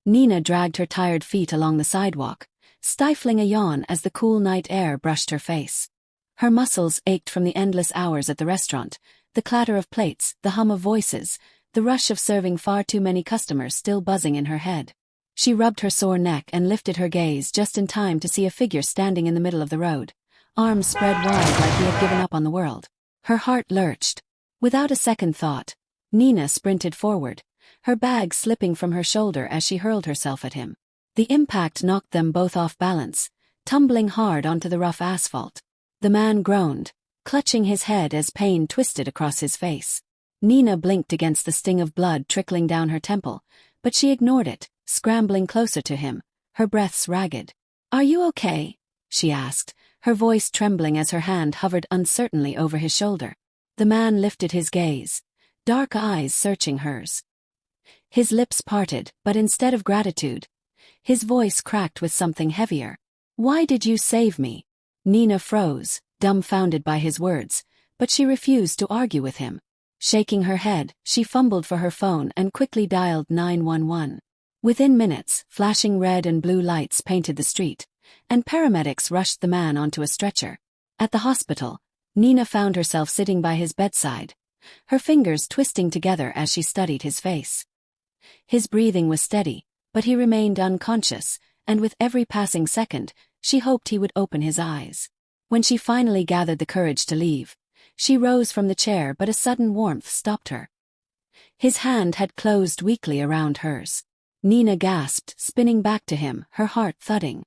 Nina dragged her tired feet along the sidewalk, stifling a yawn as the cool night air brushed her face. Her muscles ached from the endless hours at the restaurant, the clatter of plates, the hum of voices, the rush of serving far too many customers still buzzing in her head. She rubbed her sore neck and lifted her gaze just in time to see a figure standing in the middle of the road, arms spread wide like he had given up on the world. Her heart lurched. Without a second thought, Nina sprinted forward, her bag slipping from her shoulder as she hurled herself at him. The impact knocked them both off balance, tumbling hard onto the rough asphalt. The man groaned, clutching his head as pain twisted across his face. Nina blinked against the sting of blood trickling down her temple, but she ignored it, scrambling closer to him, her breaths ragged. "Are you okay?" she asked, her voice trembling as her hand hovered uncertainly over his shoulder. The man lifted his gaze, dark eyes searching hers. His lips parted, but instead of gratitude, his voice cracked with something heavier. "Why did you save me?" Nina froze, dumbfounded by his words, but she refused to argue with him. Shaking her head, she fumbled for her phone and quickly dialed 911. Within minutes, flashing red and blue lights painted the street, and paramedics rushed the man onto a stretcher. At the hospital, Nina found herself sitting by his bedside, her fingers twisting together as she studied his face. His breathing was steady, but he remained unconscious, and with every passing second, she hoped he would open his eyes. When she finally gathered the courage to leave, she rose from the chair, but a sudden warmth stopped her. His hand had closed weakly around hers. Nina gasped, spinning back to him, her heart thudding.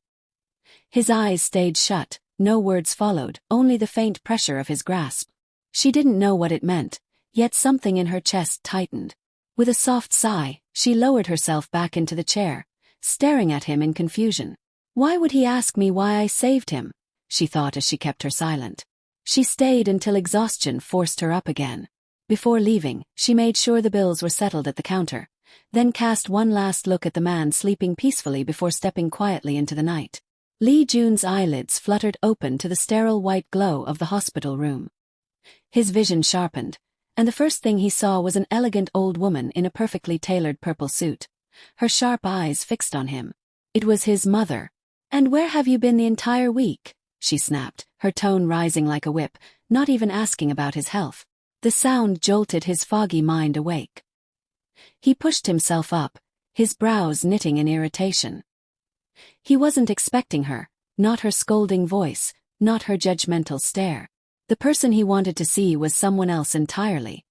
His eyes stayed shut, no words followed, only the faint pressure of his grasp. She didn't know what it meant, yet something in her chest tightened. With a soft sigh, she lowered herself back into the chair, staring at him in confusion. Why would he ask me why I saved him? She thought as she kept her silent. She stayed until exhaustion forced her up again. Before leaving, she made sure the bills were settled at the counter, then cast one last look at the man sleeping peacefully before stepping quietly into the night. Lee Jun's eyelids fluttered open to the sterile white glow of the hospital room. His vision sharpened, and the first thing he saw was an elegant old woman in a perfectly tailored purple suit, her sharp eyes fixed on him. It was his mother. "And where have you been the entire week?" she snapped, her tone rising like a whip, not even asking about his health. The sound jolted his foggy mind awake. He pushed himself up, his brows knitting in irritation. He wasn't expecting her, not her scolding voice, not her judgmental stare. The person he wanted to see was someone else entirely.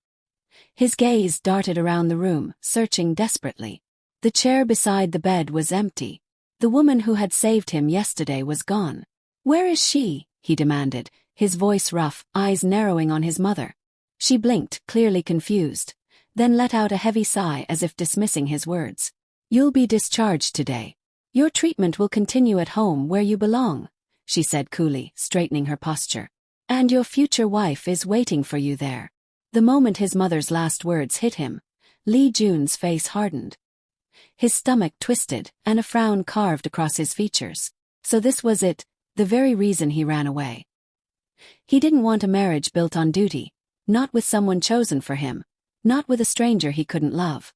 His gaze darted around the room, searching desperately. The chair beside the bed was empty. The woman who had saved him yesterday was gone. "Where is she?" he demanded, his voice rough, eyes narrowing on his mother. She blinked, clearly confused, then let out a heavy sigh as if dismissing his words. "You'll be discharged today. Your treatment will continue at home where you belong," she said coolly, straightening her posture. "And your future wife is waiting for you there." The moment his mother's last words hit him, Lee Jun's face hardened. His stomach twisted, and a frown carved across his features. So this was it, the very reason he ran away. He didn't want a marriage built on duty, not with someone chosen for him, not with a stranger he couldn't love.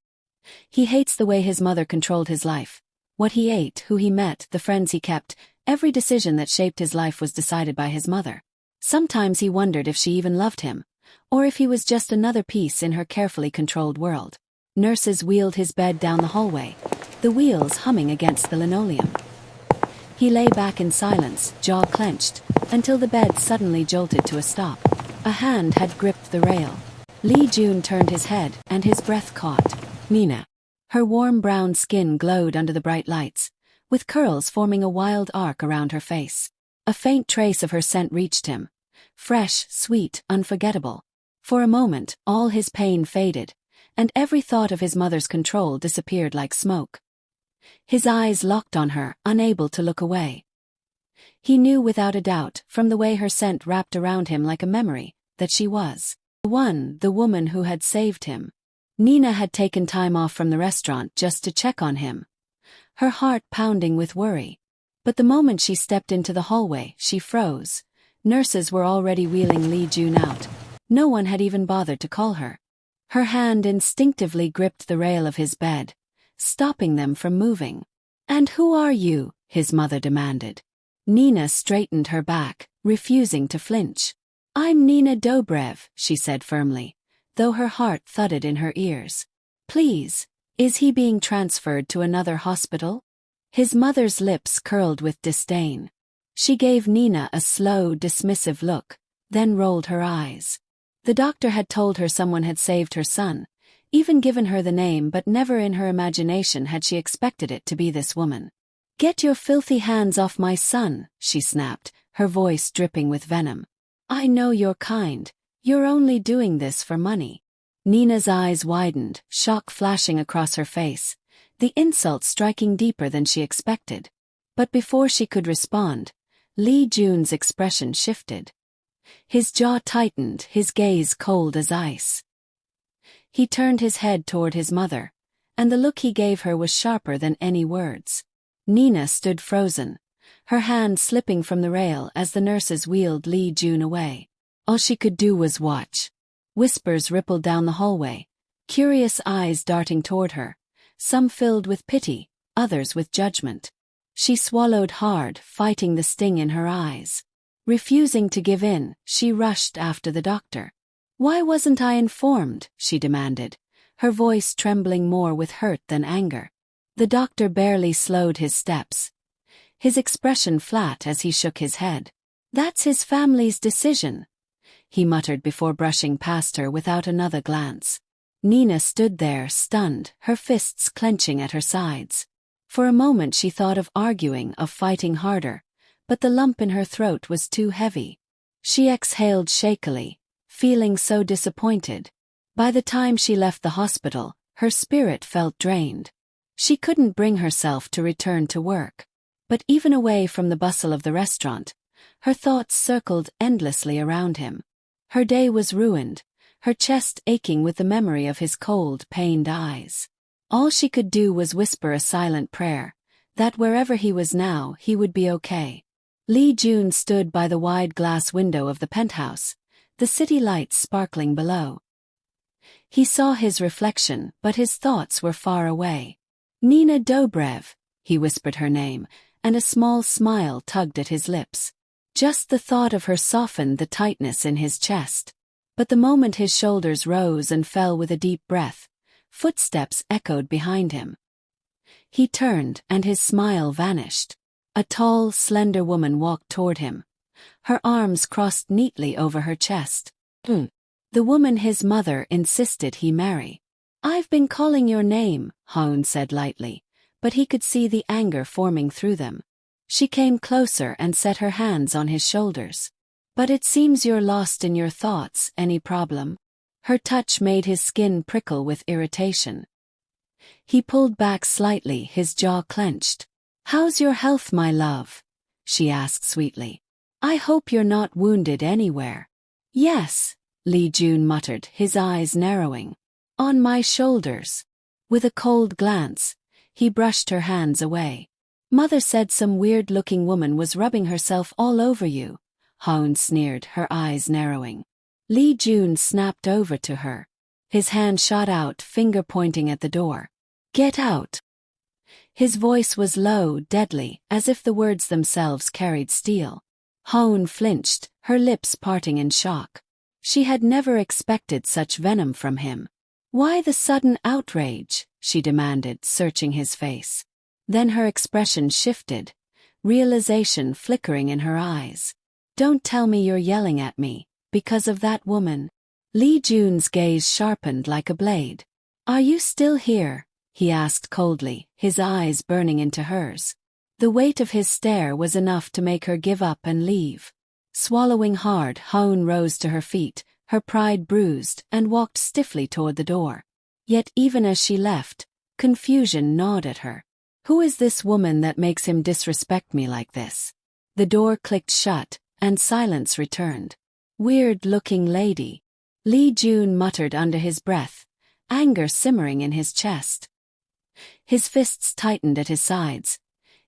He hates the way his mother controlled his life. What he ate, who he met, the friends he kept, every decision that shaped his life was decided by his mother. Sometimes he wondered if she even loved him, or if he was just another piece in her carefully controlled world. Nurses wheeled his bed down the hallway, the wheels humming against the linoleum. He lay back in silence, jaw clenched, until the bed suddenly jolted to a stop. A hand had gripped the rail. Lee Jun turned his head, and his breath caught. Nina. Her warm brown skin glowed under the bright lights, with curls forming a wild arc around her face. A faint trace of her scent reached him. Fresh, sweet, unforgettable. For a moment, all his pain faded, and every thought of his mother's control disappeared like smoke. His eyes locked on her, unable to look away. He knew without a doubt, from the way her scent wrapped around him like a memory, that she was the woman who had saved him. Nina had taken time off from the restaurant just to check on him, her heart pounding with worry. But the moment she stepped into the hallway, she froze. Nurses were already wheeling Lee Jun out. No one had even bothered to call her. Her hand instinctively gripped the rail of his bed, stopping them from moving. "And who are you?" his mother demanded. Nina straightened her back, refusing to flinch. "I'm Nina Dobrev," she said firmly, though her heart thudded in her ears. "Please, is he being transferred to another hospital?" His mother's lips curled with disdain. She gave Nina a slow, dismissive look, then rolled her eyes. The doctor had told her someone had saved her son, even given her the name, but never in her imagination had she expected it to be this woman. "Get your filthy hands off my son," she snapped, her voice dripping with venom. "I know you're kind. You're only doing this for money." Nina's eyes widened, shock flashing across her face, the insult striking deeper than she expected. But before she could respond, Lee Jun's expression shifted. His jaw tightened, his gaze cold as ice. He turned his head toward his mother, and the look he gave her was sharper than any words. Nina stood frozen, her hand slipping from the rail as the nurses wheeled Lee Jun away. All she could do was watch. Whispers rippled down the hallway, curious eyes darting toward her, some filled with pity, others with judgment. She swallowed hard, fighting the sting in her eyes. Refusing to give in, she rushed after the doctor. "Why wasn't I informed?" she demanded, her voice trembling more with hurt than anger. The doctor barely slowed his steps, his expression flat as he shook his head. "That's his family's decision," he muttered before brushing past her without another glance. Nina stood there, stunned, her fists clenching at her sides. For a moment she thought of arguing, of fighting harder, but the lump in her throat was too heavy. She exhaled shakily, feeling so disappointed. By the time she left the hospital, her spirit felt drained. She couldn't bring herself to return to work. But even away from the bustle of the restaurant, her thoughts circled endlessly around him. Her day was ruined, her chest aching with the memory of his cold, pained eyes. All she could do was whisper a silent prayer, that wherever he was now, he would be okay. Lee Jun stood by the wide glass window of the penthouse, the city lights sparkling below. He saw his reflection, but his thoughts were far away. "Nina Dobrev," he whispered her name, and a small smile tugged at his lips. Just the thought of her softened the tightness in his chest. But the moment his shoulders rose and fell with a deep breath, footsteps echoed behind him. He turned, and his smile vanished. A tall, slender woman walked toward him, her arms crossed neatly over her chest. The woman his mother insisted he marry. "I've been calling your name," Haun said lightly, but he could see the anger forming through them. She came closer and set her hands on his shoulders. "But it seems you're lost in your thoughts. Any problem?" Her touch made his skin prickle with irritation. He pulled back slightly, his jaw clenched. "How's your health, my love?" she asked sweetly. "I hope you're not wounded anywhere." "Yes," Lee Jun muttered, his eyes narrowing. "On my shoulders." With a cold glance, he brushed her hands away. "Mother said some weird-looking woman was rubbing herself all over you," Haun sneered, her eyes narrowing. Lee Jun snapped over to her. His hand shot out, finger pointing at the door. "Get out." His voice was low, deadly, as if the words themselves carried steel. Haun flinched, her lips parting in shock. She had never expected such venom from him. "Why the sudden outrage?" she demanded, searching his face. Then her expression shifted, realization flickering in her eyes. "Don't tell me you're yelling at me, because of that woman." Lee Jun's gaze sharpened like a blade. "Are you still here?" he asked coldly, his eyes burning into hers. The weight of his stare was enough to make her give up and leave. Swallowing hard, Haun rose to her feet, her pride bruised, and walked stiffly toward the door. Yet even as she left, confusion gnawed at her. Who is this woman that makes him disrespect me like this? The door clicked shut, and silence returned. Weird-looking lady. Lee Jun muttered under his breath, anger simmering in his chest. His fists tightened at his sides,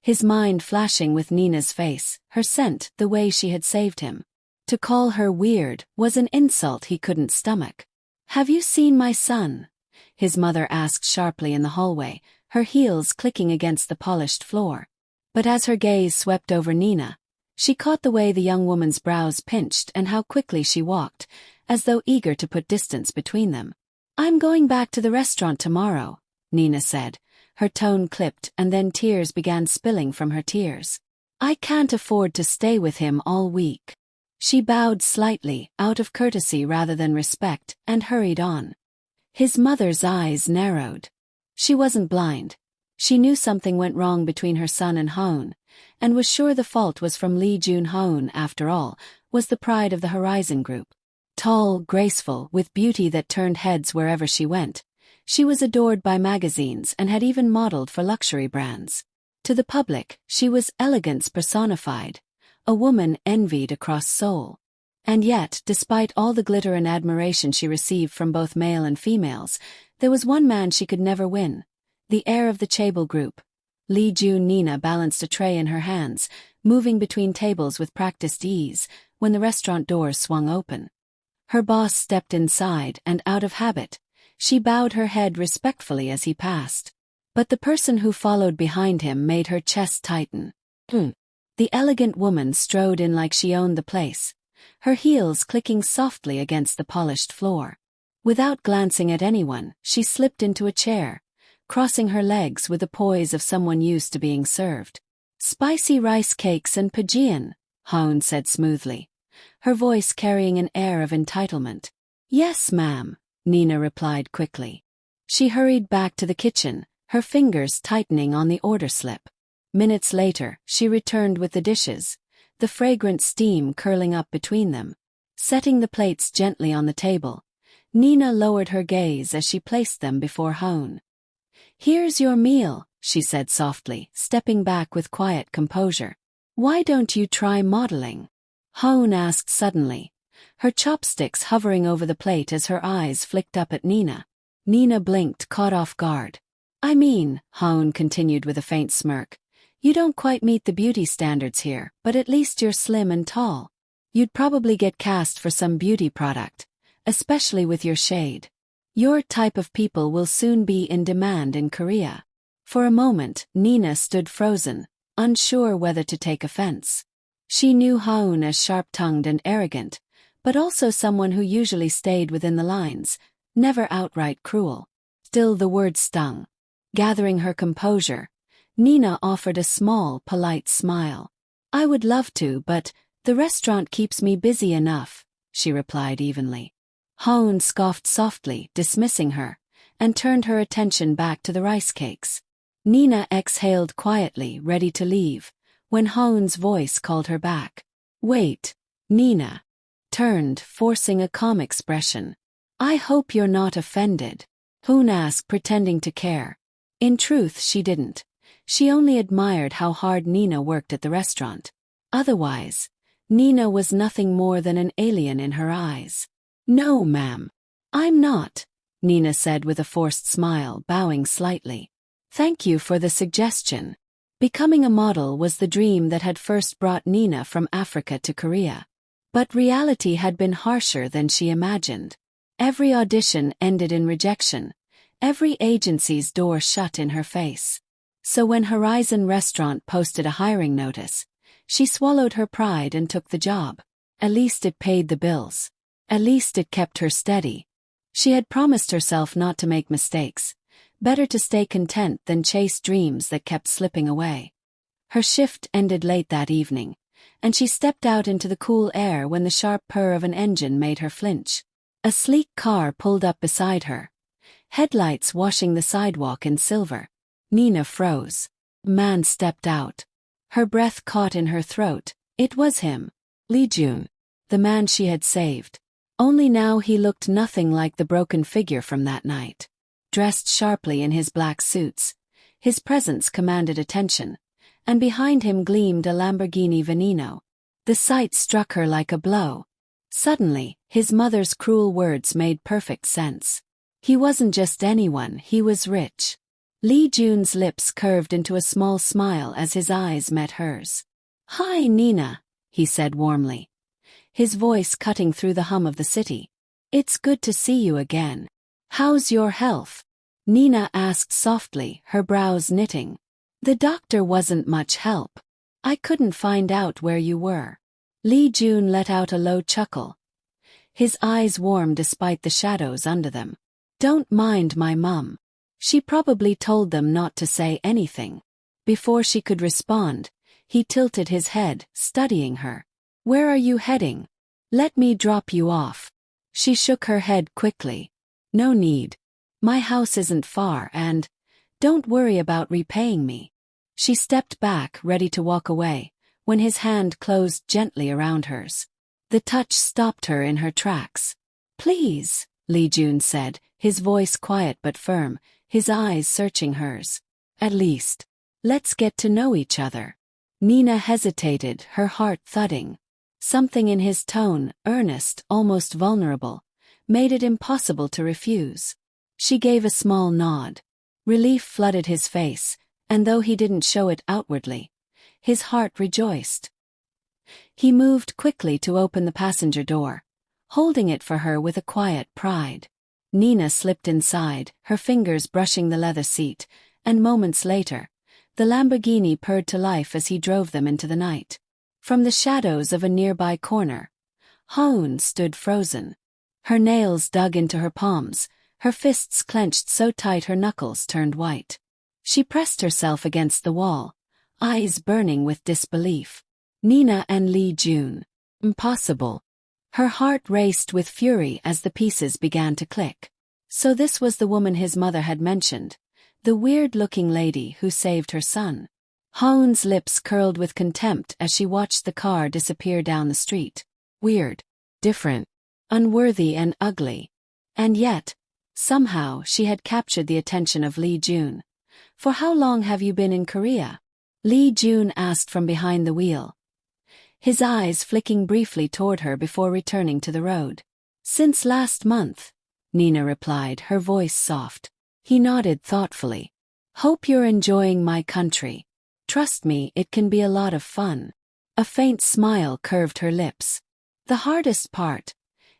his mind flashing with Nina's face, her scent, the way she had saved him. To call her weird was an insult he couldn't stomach. "Have you seen my son?" his mother asked sharply in the hallway, her heels clicking against the polished floor. But as her gaze swept over Nina, she caught the way the young woman's brows pinched and how quickly she walked, as though eager to put distance between them. "I'm going back to the restaurant tomorrow," Nina said, her tone clipped, and then tears began spilling from her tears. "I can't afford to stay with him all week." She bowed slightly, out of courtesy rather than respect, and hurried on. His mother's eyes narrowed. She wasn't blind. She knew something went wrong between her son and Hoon, and was sure the fault was from Lee Jun-hoon. After all, was the pride of the Horizon Group. Tall, graceful, with beauty that turned heads wherever she went, she was adored by magazines and had even modeled for luxury brands. To the public, she was elegance personified, a woman envied across Seoul. And yet, despite all the glitter and admiration she received from both male and females, there was one man she could never win: the heir of the Chaebol Group. Lee Jun. Nina balanced a tray in her hands, moving between tables with practiced ease, when the restaurant doors swung open. Her boss stepped inside and, out of habit, she bowed her head respectfully as he passed. But the person who followed behind him made her chest tighten. The elegant woman strode in like she owned the place, her heels clicking softly against the polished floor. Without glancing at anyone, she slipped into a chair, crossing her legs with the poise of someone used to being served. "Spicy rice cakes and pajeon," Hoon said smoothly, her voice carrying an air of entitlement. "Yes, ma'am," Nina replied quickly. She hurried back to the kitchen, her fingers tightening on the order slip. Minutes later, she returned with the dishes, the fragrant steam curling up between them. Setting the plates gently on the table, Nina lowered her gaze as she placed them before Hoon. "Here's your meal," she said softly, stepping back with quiet composure. "Why don't you try modeling?" Hoon asked suddenly, her chopsticks hovering over the plate as her eyes flicked up at Nina. Nina blinked, caught off guard. "I mean," Hoon continued with a faint smirk, "you don't quite meet the beauty standards here, but at least you're slim and tall. You'd probably get cast for some beauty product, especially with your shade. Your type of people will soon be in demand in Korea." For a moment, Nina stood frozen, unsure whether to take offense. She knew Hoon as sharp-tongued and arrogant, but also someone who usually stayed within the lines, never outright cruel. Still, the words stung. Gathering her composure, Nina offered a small, polite smile. "I would love to, but the restaurant keeps me busy enough," she replied evenly. Hoon scoffed softly, dismissing her, and turned her attention back to the rice cakes. Nina exhaled quietly, ready to leave, when Hoon's voice called her back. "Wait." Nina turned, forcing a calm expression. "I hope you're not offended," Hoon asked, pretending to care. In truth, she didn't. She only admired how hard Nina worked at the restaurant. Otherwise, Nina was nothing more than an alien in her eyes. "No, ma'am. I'm not," Nina said with a forced smile, bowing slightly. "Thank you for the suggestion." Becoming a model was the dream that had first brought Nina from Africa to Korea. But reality had been harsher than she imagined. Every audition ended in rejection, every agency's door shut in her face. So when Horizon Restaurant posted a hiring notice, she swallowed her pride and took the job. At least it paid the bills. At least it kept her steady. She had promised herself not to make mistakes. Better to stay content than chase dreams that kept slipping away. Her shift ended late that evening, and she stepped out into the cool air when the sharp purr of an engine made her flinch. A sleek car pulled up beside her, headlights washing the sidewalk in silver. Nina froze. A man stepped out. Her breath caught in her throat. It was him. Lee Jun, the man she had saved. Only now he looked nothing like the broken figure from that night. Dressed sharply in his black suits, his presence commanded attention, and behind him gleamed a Lamborghini Veneno. The sight struck her like a blow. Suddenly, his mother's cruel words made perfect sense. He wasn't just anyone, he was rich. Lee Jun's lips curved into a small smile as his eyes met hers. "Hi, Nina," he said warmly, his voice cutting through the hum of the city. "It's good to see you again. How's your health?" Nina asked softly, her brows knitting. The doctor wasn't much help. I couldn't find out where you were. Li Jun let out a low chuckle. His eyes warm despite the shadows under them. Don't mind my mum. She probably told them not to say anything. Before she could respond, he tilted his head, studying her. Where are you heading? Let me drop you off. She shook her head quickly. No need. My house isn't far and, don't worry about repaying me. She stepped back, ready to walk away, when his hand closed gently around hers. The touch stopped her in her tracks. Please, Li Jun said, his voice quiet but firm, his eyes searching hers. At least, let's get to know each other. Nina hesitated, her heart thudding. Something in his tone, earnest, almost vulnerable, made it impossible to refuse. She gave a small nod. Relief flooded his face, and though he didn't show it outwardly, his heart rejoiced. He moved quickly to open the passenger door, holding it for her with a quiet pride. Nina slipped inside, her fingers brushing the leather seat, and moments later, the Lamborghini purred to life as he drove them into the night. From the shadows of a nearby corner, Haun stood frozen. Her nails dug into her palms, her fists clenched so tight her knuckles turned white. She pressed herself against the wall, eyes burning with disbelief. Nina and Li Jun. Impossible. Her heart raced with fury as the pieces began to click. So this was the woman his mother had mentioned, the weird-looking lady who saved her son. Haun's lips curled with contempt as she watched the car disappear down the street. Weird, different, unworthy and ugly. And yet, somehow she had captured the attention of Li Jun. For how long have you been in Korea? Li Jun asked from behind the wheel, his eyes flicking briefly toward her before returning to the road. Since last month, Nina replied, her voice soft. He nodded thoughtfully. Hope you're enjoying my country. Trust me, it can be a lot of fun. A faint smile curved her lips. The hardest part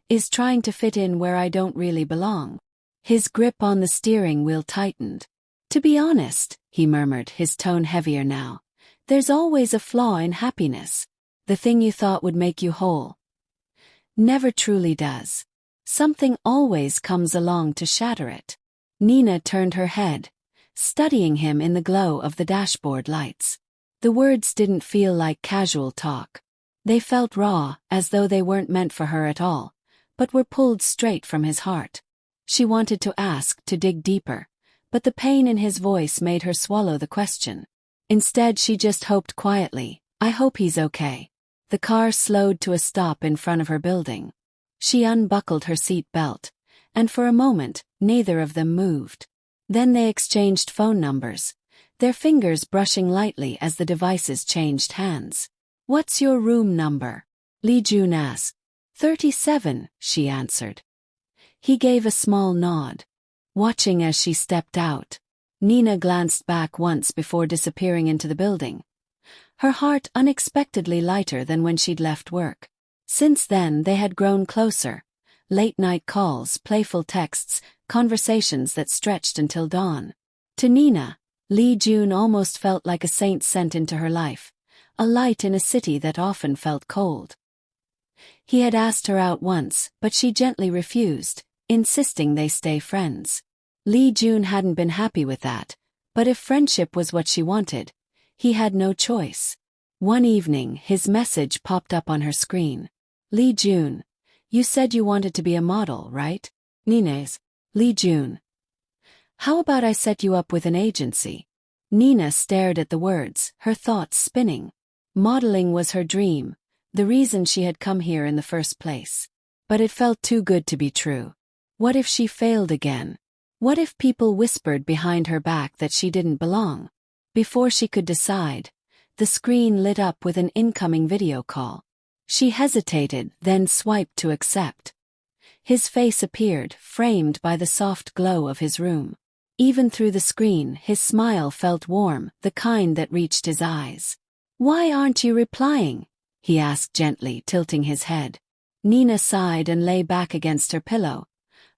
is trying to fit in where I don't really belong. His grip on the steering wheel tightened. To be honest, he murmured, his tone heavier now, there's always a flaw in happiness. The thing you thought would make you whole never truly does. Something always comes along to shatter it. Nina turned her head, studying him in the glow of the dashboard lights. The words didn't feel like casual talk. They felt raw, as though they weren't meant for her at all, but were pulled straight from his heart. She wanted to ask, to dig deeper, but the pain in his voice made her swallow the question. Instead, she just hoped quietly, I hope he's okay. The car slowed to a stop in front of her building. She unbuckled her seat belt, and for a moment, neither of them moved. Then they exchanged phone numbers, their fingers brushing lightly as the devices changed hands. What's your room number? Li Jun asked. 37, she answered. He gave a small nod, watching as she stepped out. Nina glanced back once before disappearing into the building, her heart unexpectedly lighter than when she'd left work. Since then they had grown closer. Late-night calls, playful texts, conversations that stretched until dawn. To Nina, Li Jun almost felt like a saint sent into her life, a light in a city that often felt cold. He had asked her out once, but she gently refused, insisting they stay friends. Li Jun hadn't been happy with that, but if friendship was what she wanted, he had no choice. One evening, his message popped up on her screen. Li Jun, you said you wanted to be a model, right? Nina's. Li Jun. How about I set you up with an agency? Nina stared at the words, her thoughts spinning. Modeling was her dream, the reason she had come here in the first place. But it felt too good to be true. What if she failed again? What if people whispered behind her back that she didn't belong? Before she could decide, the screen lit up with an incoming video call. She hesitated, then swiped to accept. His face appeared, framed by the soft glow of his room. Even through the screen, his smile felt warm, the kind that reached his eyes. Why aren't you replying? He asked gently, tilting his head. Nina sighed and lay back against her pillow,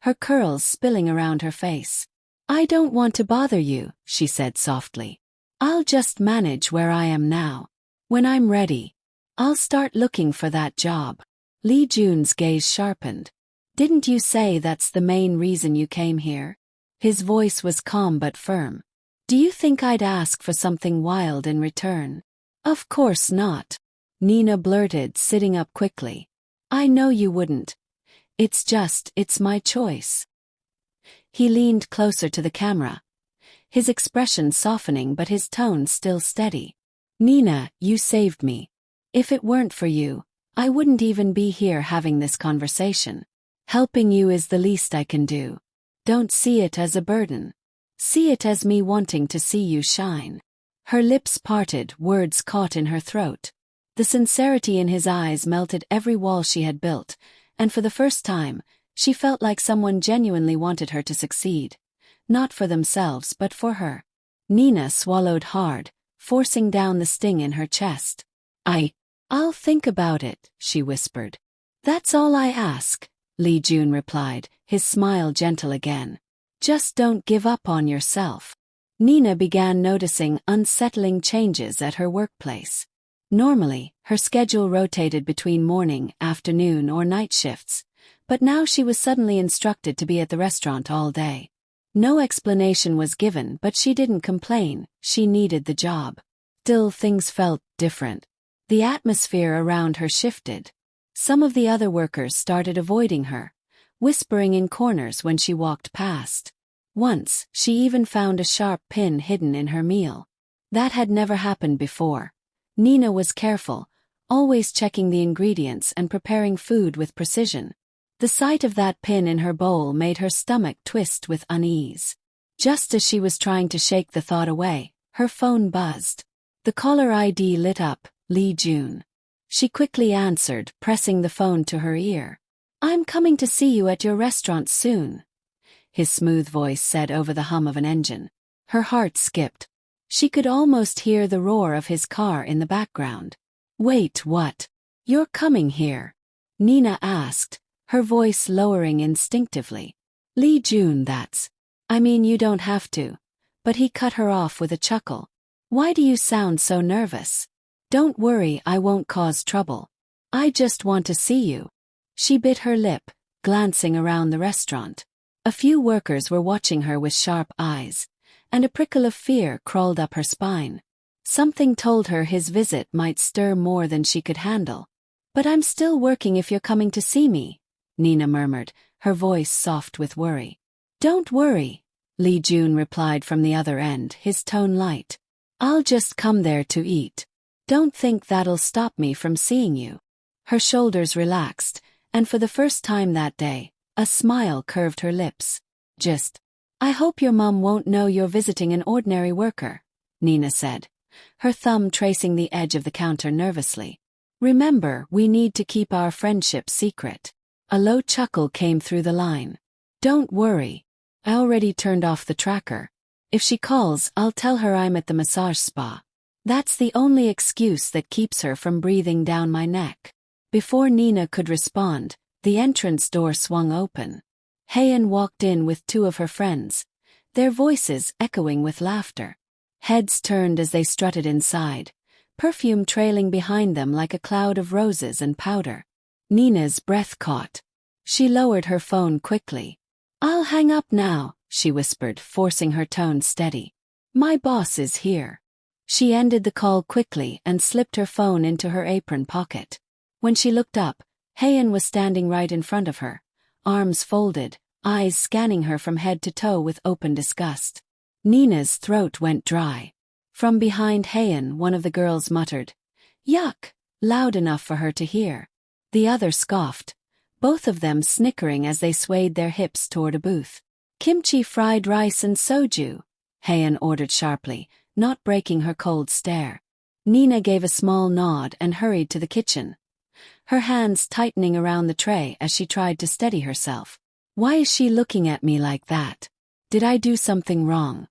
her curls spilling around her face. I don't want to bother you, she said softly. I'll just manage where I am now. When I'm ready, I'll start looking for that job. Lee Jun's gaze sharpened. Didn't you say that's the main reason you came here? His voice was calm but firm. Do you think I'd ask for something wild in return? Of course not. Nina blurted, sitting up quickly. I know you wouldn't. It's my choice. He leaned closer to the camera, his expression softening but his tone still steady. Nina, you saved me. If it weren't for you, I wouldn't even be here having this conversation. Helping you is the least I can do. Don't see it as a burden. See it as me wanting to see you shine. Her lips parted, words caught in her throat. The sincerity in his eyes melted every wall she had built, and for the first time, she felt like someone genuinely wanted her to succeed. Not for themselves but for her. Nina swallowed hard, forcing down the sting in her chest. I'll think about it, she whispered. That's all I ask, Lee Jun replied, his smile gentle again. Just don't give up on yourself. Nina began noticing unsettling changes at her workplace. Normally, her schedule rotated between morning, afternoon, or night shifts, but now she was suddenly instructed to be at the restaurant all day. No explanation was given, but she didn't complain, she needed the job. Still, things felt different. The atmosphere around her shifted. Some of the other workers started avoiding her, whispering in corners when she walked past. Once, she even found a sharp pin hidden in her meal. That had never happened before. Nina was careful, always checking the ingredients and preparing food with precision. The sight of that pin in her bowl made her stomach twist with unease. Just as she was trying to shake the thought away, her phone buzzed. The caller ID lit up, Lee Jun. She quickly answered, pressing the phone to her ear. I'm coming to see you at your restaurant soon, his smooth voice said over the hum of an engine. Her heart skipped. She could almost hear the roar of his car in the background. Wait, what? You're coming here? Nina asked, her voice lowering instinctively. Lee Jun, you don't have to. But he cut her off with a chuckle. Why do you sound so nervous? Don't worry, I won't cause trouble. I just want to see you. She bit her lip, glancing around the restaurant. A few workers were watching her with sharp eyes, and a prickle of fear crawled up her spine. Something told her his visit might stir more than she could handle. But I'm still working if you're coming to see me, Nina murmured, her voice soft with worry. Don't worry, Lee Jun replied from the other end, his tone light. I'll just come there to eat. Don't think that'll stop me from seeing you. Her shoulders relaxed, and for the first time that day, a smile curved her lips. I hope your mom won't know you're visiting an ordinary worker, Nina said, her thumb tracing the edge of the counter nervously. Remember, we need to keep our friendship secret. A low chuckle came through the line. Don't worry. I already turned off the tracker. If she calls, I'll tell her I'm at the massage spa. That's the only excuse that keeps her from breathing down my neck. Before Nina could respond, the entrance door swung open. Hayan walked in with two of her friends, their voices echoing with laughter. Heads turned as they strutted inside, perfume trailing behind them like a cloud of roses and powder. Nina's breath caught. She lowered her phone quickly. I'll hang up now, she whispered, forcing her tone steady. My boss is here. She ended the call quickly and slipped her phone into her apron pocket. When she looked up, Hayan was standing right in front of her, arms folded, eyes scanning her from head to toe with open disgust. Nina's throat went dry. From behind Hayan, one of the girls muttered, "Yuck," loud enough for her to hear. The other scoffed, both of them snickering as they swayed their hips toward a booth. "Kimchi fried rice and soju," Hayan ordered sharply, not breaking her cold stare. Nina gave a small nod and hurried to the kitchen, her hands tightening around the tray as she tried to steady herself. Why is she looking at me like that? Did I do something wrong?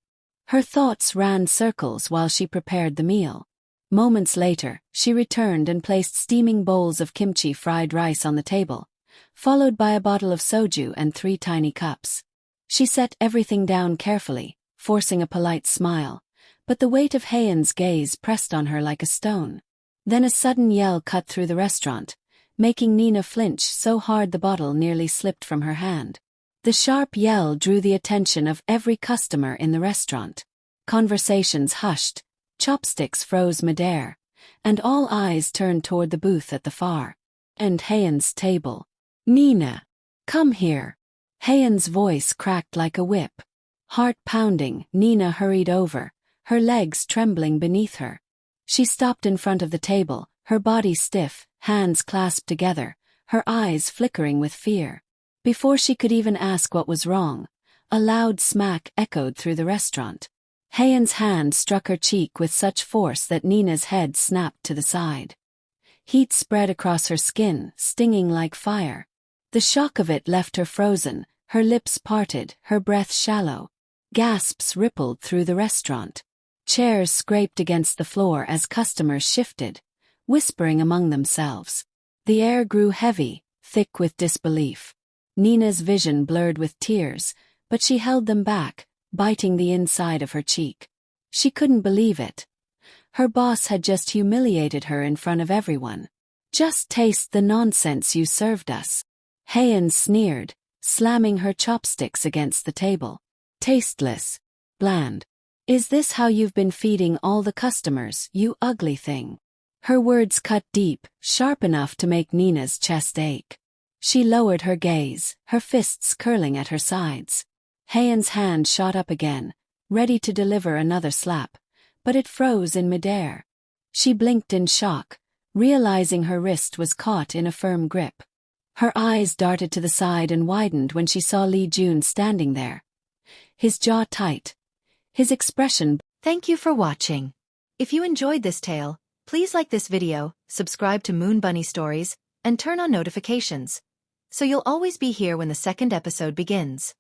Her thoughts ran circles while she prepared the meal. Moments later, she returned and placed steaming bowls of kimchi fried rice on the table, followed by a bottle of soju and 3 tiny cups. She set everything down carefully, forcing a polite smile, but the weight of Hayen's gaze pressed on her like a stone. Then a sudden yell cut through the restaurant, making Nina flinch so hard the bottle nearly slipped from her hand. The sharp yell drew the attention of every customer in the restaurant. Conversations hushed, chopsticks froze midair, and all eyes turned toward the booth at the far end Hayen's table. "Nina, come here." Hayen's voice cracked like a whip. Heart pounding, Nina hurried over, her legs trembling beneath her. She stopped in front of the table, her body stiff, hands clasped together, her eyes flickering with fear. Before she could even ask what was wrong, a loud smack echoed through the restaurant. Hayen's hand struck her cheek with such force that Nina's head snapped to the side. Heat spread across her skin, stinging like fire. The shock of it left her frozen, her lips parted, her breath shallow. Gasps rippled through the restaurant. Chairs scraped against the floor as customers shifted, whispering among themselves. The air grew heavy, thick with disbelief. Nina's vision blurred with tears, but she held them back, biting the inside of her cheek. She couldn't believe it. Her boss had just humiliated her in front of everyone. "Just taste the nonsense you served us." Hayen sneered, slamming her chopsticks against the table. "Tasteless. Bland. Is this how you've been feeding all the customers, you ugly thing?" Her words cut deep, sharp enough to make Nina's chest ache. She lowered her gaze, her fists curling at her sides. Hayen's hand shot up again, ready to deliver another slap, but it froze in midair. She blinked in shock, realizing her wrist was caught in a firm grip. Her eyes darted to the side and widened when she saw Lee Jun standing there. His jaw tight, his expression. Thank you for watching. If you enjoyed this tale, please like this video, subscribe to Moon Bunny Stories, and turn on notifications, so you'll always be here when the second episode begins.